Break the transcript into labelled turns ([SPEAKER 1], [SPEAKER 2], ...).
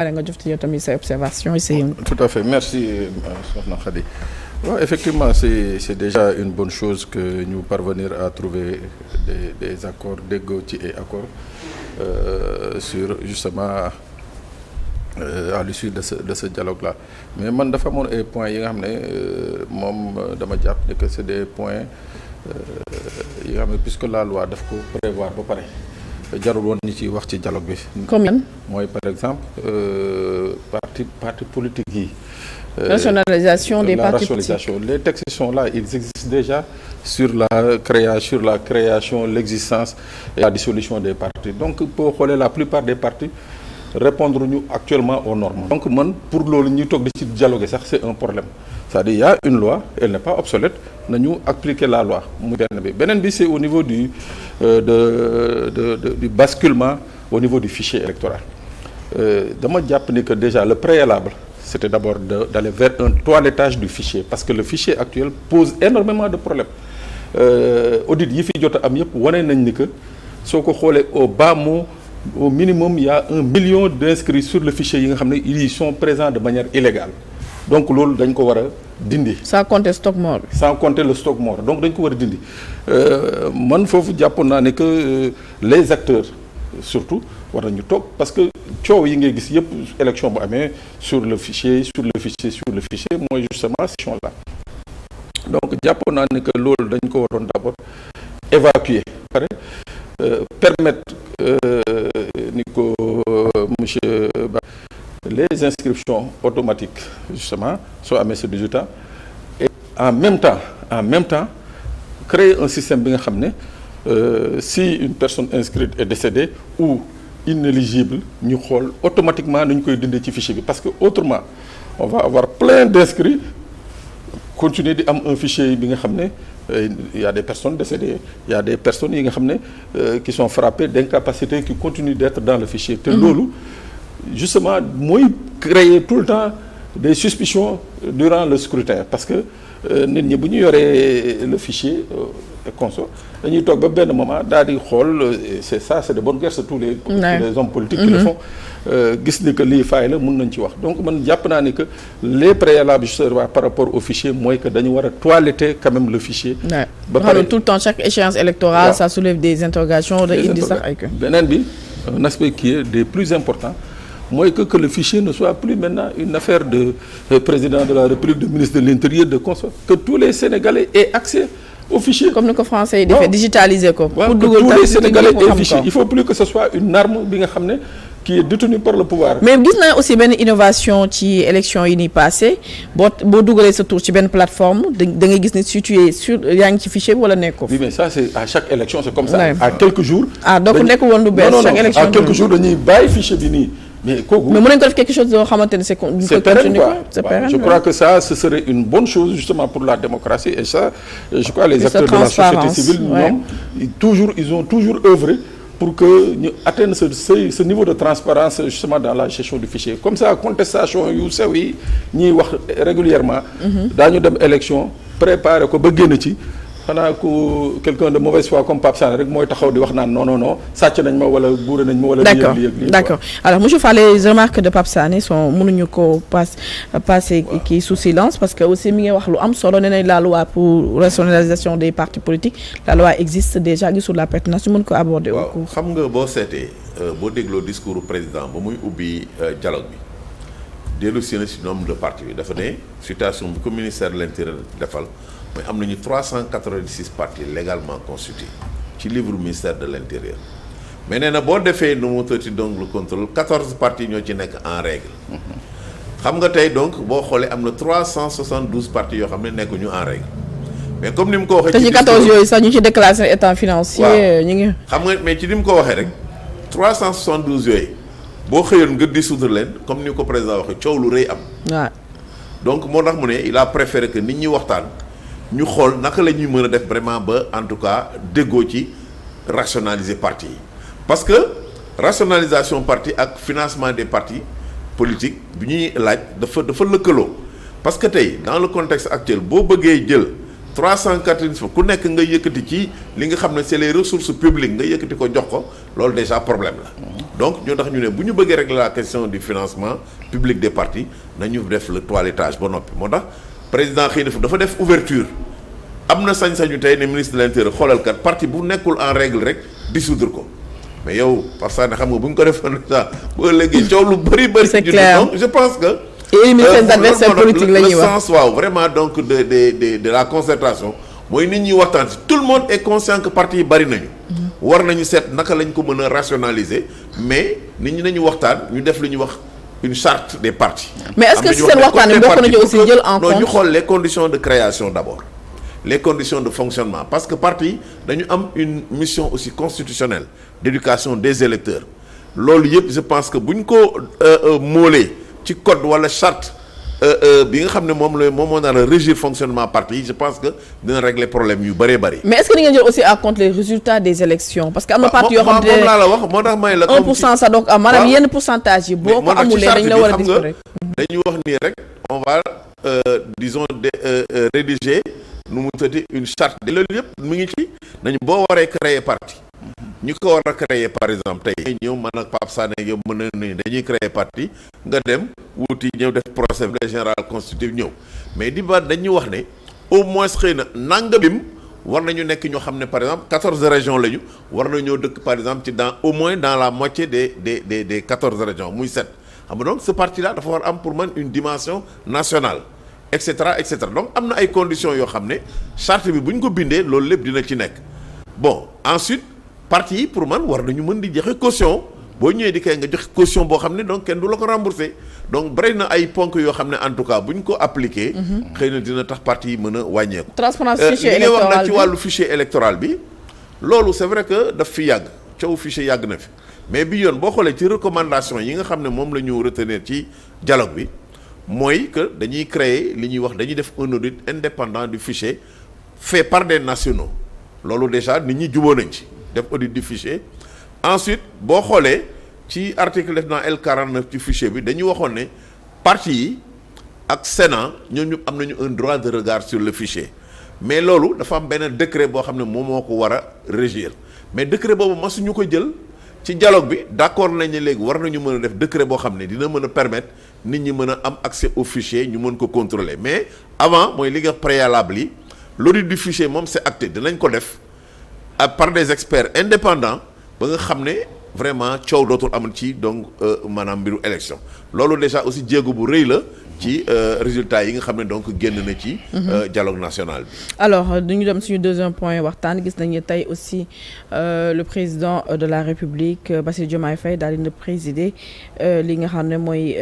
[SPEAKER 1] nga jox ci yow tamit say observation yi.
[SPEAKER 2] Tout à fait, merci soxna Khady. Ouais, effectivement, c'est déjà une bonne chose que nous parvenir à trouver des accords, déggoo ci et accords sur justement à l'issue de ce dialogue-là. Mais man dafa amoon ay points yi nga xam ne moom dama jàpp ne que c'est des points yi nga xam ne puisque la loi daf ko prévoir ba pare jarul woon ñi ci wax ci dialogue bi.
[SPEAKER 1] Comme
[SPEAKER 2] mooy par exemple parti politique yi.
[SPEAKER 1] Rationalisation des partis
[SPEAKER 2] rationalisation. Les textes sont là, ils existent déjà sur la création, l'existence et la dissolution des partis. Donc pour xoolee la plupart des partis répondre ñu actuellement aux normes. Donc man pour loolu ñuy toog di ci dialoguer sax c'est un problème. C'est-à-dire il y a une loi, elle n'est pas obsolète, nañu appliquer la loi mu beneen bi c'est au niveau du basculement au niveau du fichier électoral. Dama jàpp ni que déjà le préalable c'était d'abord d'aller vers un toilettage du fichier parce que le fichier actuel pose énormément de problèmes. Audit yi fi jot a am yëpp wane nañ ni que soo ko xoolee au minimum il y a 1 million d'inscrits sur le fichier yi nga xam ne ils sont présents de manière illégale donc loolu dañ ko war a dindi.
[SPEAKER 1] sans compter stock mort.
[SPEAKER 2] sans compter le stock mort donc dañ ko war a dindi man foofu jàppoon naa ne que les acteurs surtout war nañu toog parce que coow yi ngay gis yëpp élection bu amee sur le fichier mooy justement ces choses-là donc jàppoon naa ne que loolu dañ ko waroon d'abord évacuer pare permettre ni ko monsieur Ba les inscriptions automatiques justement soo amee ce 18 ans et en même temps créer un système bi nga xam ne si une personne inscrite est décédée ou inéligible ñu xool automatiquement nañu koy dindee ci fichier bi parce que autrement on va avoir plein d'inscrits continuer di am un fichier bi nga xam ne il y a des personnes décédées il y a des personnes yi nga xam ne qui sont frappées d'incapacité qui continuent d'être dans le fichier te loolu justement mooy créer tout le temps des suspicions durant le scrutin parce que nit ñi bu ñu yoree le fichier et consort dañuy toog ba benn moment daal di xool c'est de bonne guerre c'est tous les hommes politiques qui le font gis ni que lii faay la mun nañ ci wax donc man jàpp naa ni que les préalables justement par rapport au fichier mooy que dañu war a toiletter quand même le fichier
[SPEAKER 1] ba pare tout le temps chaque échéance électorale ça soulève des interrogations da indi sax ay
[SPEAKER 2] beneen bi un aspect qui est des plus importants mooy que le fichier ne soit plus maintenant une affaire de président de la République, de ministre de l'Intérieur, de consort, que tous les Sénégalais aient accès au fichier.
[SPEAKER 1] Comme le français dit, digitaliser quoi.
[SPEAKER 2] Pour que tous les Sénégalais aient fichier. Il ne faut plus que ce soit une arme qui est détenue par le pouvoir.
[SPEAKER 1] Mais gis naa aussi benn innovation ci élection yi ni passé boo dugalee sa tour ci benn plateforme da ngay gis ne si tu es sur yaa ngi ci fichier bi wala nekkoo.
[SPEAKER 2] Oui mais ça c'est à chaque élection c'est comme ça. À quelques jours.
[SPEAKER 1] Donc nekk woon lu bees chaque élection.
[SPEAKER 2] À quelques jours dañuy bàyyi fichier bi nii. Mais mën
[SPEAKER 1] nañu ko def quelque chose yoo xamante ne c'est
[SPEAKER 2] pérenne quoi. Je crois que ça ce serait une bonne chose justement pour la démocratie et ça je crois les acteurs de la société civile ñoom ils ont toujours œuvré pour que ñu atteigne ce niveau de transparence justement dans la gestion du fichier comme ça contestation yu sew yi ñuy wax régulièrement daañu dem élection préparer ko ba génn ci xanaa ku quelqu'un de mauvaise foi comme Pape Sané rek mooy taxaw di wax naan non sàcc nañ ma wala buure nañ ma wala
[SPEAKER 1] d'accord alors monsieur Fall les remarques de Pape Sané sont mënuñu ko passer kii sous silence parce que aussi mi ngi wax lu am solo nee nañ la loi pour rationalisation des partis politiques la loi existe déjà gisul la pertinence ñu mën ko aborder au cours.
[SPEAKER 3] Xam nga boo seetee boo dégloo discours président ba muy ubbi dialogue bi dellu si na si nombre de partis bi dafa ne situation bi ko ministère de l'Intérieur defal mais am nañu 386 partis légalement constitués ci livre ministère de l'Intérieur mais nee na boo defee nu mu tëti donc le contrôle 14 partis ñoo ci nekk en règle xam nga tey donc boo xoolee am na 372 partis yoo xam ne nekkuñu en règle mais comme ni mu ko waxee.
[SPEAKER 1] te ci 14 yooyu sax ñu ci déclaré état financier. ñu ngi
[SPEAKER 3] xam nga mais ci ni mu ko waxee rek 372 yooyu boo xëyoon nga dissoudre leen comme ni ko président waxee coow lu rëy am.
[SPEAKER 1] waaw
[SPEAKER 3] donc moo tax mu ne il a préféré que nit ñi waxtaan. ñu xool naka la ñuy mën a def vraiment ba en tout cas déggoo ci rationaliser parti yi parce que rationalisation parti ak financement des partis politiques bi ñuy laaj dafa lëkkaloo parce que tey dans le contexte actuel boo bëggee jël 390 ku nekk nga yëkkati ci li nga xam ne c'est les ressources publiques nga yëkkati ko jox ko loolu déjà problème la. donc ñoo tax ñu ne bu ñu bëggee régler la question du financement public des partis nañu def le toilettage ba noppi moo tax président xëy na dafa def ouverture am na sañ-sañu tey ne ministre de l'intérieur xoolal kat parti bu nekkul en règle rek dissoudre ko mais yow parce que xam nga bu ñu ko defoon sax bu léegi coow lu bëri.
[SPEAKER 1] c'est clair
[SPEAKER 3] donc je pense que.
[SPEAKER 1] éliminer seen adversaires politiques la ñuy wax
[SPEAKER 3] le sens waaw vraiment donc de la concertation mooy nit ñi waxtaan si tout le monde est conscient que parti yi bari nañu. war nañu seet naka lañ ko mën a rationaliser mais nit ñi nañu waxtaan ñu def lu ñuy wax une charte des partis.
[SPEAKER 1] mais est-ce que si seen waxtaan yi bokk nañu aussi jël en compte
[SPEAKER 3] non ñu xool les conditions de création d'abord les conditions de fonctionnement parce que parti yi dañu am une mission aussi constitutionnelle d'éducation des électeurs loolu yëpp je pense que bu ñu ko moolee ci code wala charte bi nga xam ne moom moo nar a régir fonctionnement parti yi je pense que dina régler problème yu bëree bëri.
[SPEAKER 1] mais est-ce que di ngeen jël aussi en compte les résultats des élections parce que am na parti yoo xam ne
[SPEAKER 3] moom laa la wax moo tax may la.
[SPEAKER 1] 1% ça donc am maanaam yenn pourcentage yi. boo ko amulee dañ la war a disparaître.
[SPEAKER 3] dañuy wax nii rek on va disons rédiger nu mu tëddee une charte de loolu yëpp mu ngi ci nañu boo waree créer parti. ñu ko war a créer par exemple tey ñëw man ak Pape Sané yow mën nañu dañuy créer parti nga dem wuti ñëw def procès général constitutif ñëw mais di ba dañuy wax ne au moins xëy na nangamim war nañu nekk ñoo xam ne par exemple 14 régions lañu war nañoo dëkk par exemple ci dans au moins dans la moitié des 14 régions muy 7 xam nga donc ce parti là dafa war am pour man une dimension nationale et cetera donc am na ay conditions yoo xam ne charte bi bu ñu ko bindee loolu lépp dina ci nekk bon ensuite. parti yi pour man war nañu mën di joxe caution boo ñëwee di kay nga joxe caution boo xam ne donc kenn du la ko rembourser donc bari na ay ponk yoo xam ne en tout cas bu ñu ko appliquer. xëy na dina tax parti yi mën a wàññeeku.
[SPEAKER 1] transparence fichier
[SPEAKER 3] li nga wax
[SPEAKER 1] électoral
[SPEAKER 3] nag ci wàllu fichier électoral bi loolu c'est vrai que daf fi yàgg coow fichier yàgg na fi mais bi yoon boo xoolee ci recommandation yi nga xam ne moom la ñu retenir ci dialogue bi mooy que dañuy créer li ñuy wax dañuy def un audit indépendant du fichier fait par des nationaux loolu déjà nit ñi juboo nañ ci. def audit du fichier ensuite boo xoolee ci article def naa L49 ci fichier bi dañu waxoon ne parti yi ak Sénat ñooñu am nañu un droit de regard sur le fichier mais loolu dafa am benn décret boo xam ne moom moo ko war a régir mais décret boobu masuñu ko jël ci dialogue bi d'accord nañ ne léegi war nañu mën a def décret boo xam ne dina mën a permettre nit ñi mën a am accès au fichier ñu mën ko contrôler mais avant mooy li nga préalable yi l'audit du fichier moom c'est acté dinañ ko def par des experts indépendants ba nga xam ne vraiment coow dootul amal ci donc maanaam mbiru élection loolu déjà aussi jéego bu rëy la ci résultats yi nga xam ne donc génn na ci dialogue national bi.
[SPEAKER 1] alors dañu dem suñu deuxième point waxtaan gis nañu tey aussi le président de la République Bassirou Diomaye Faye daal dina présider li nga xam ne mooy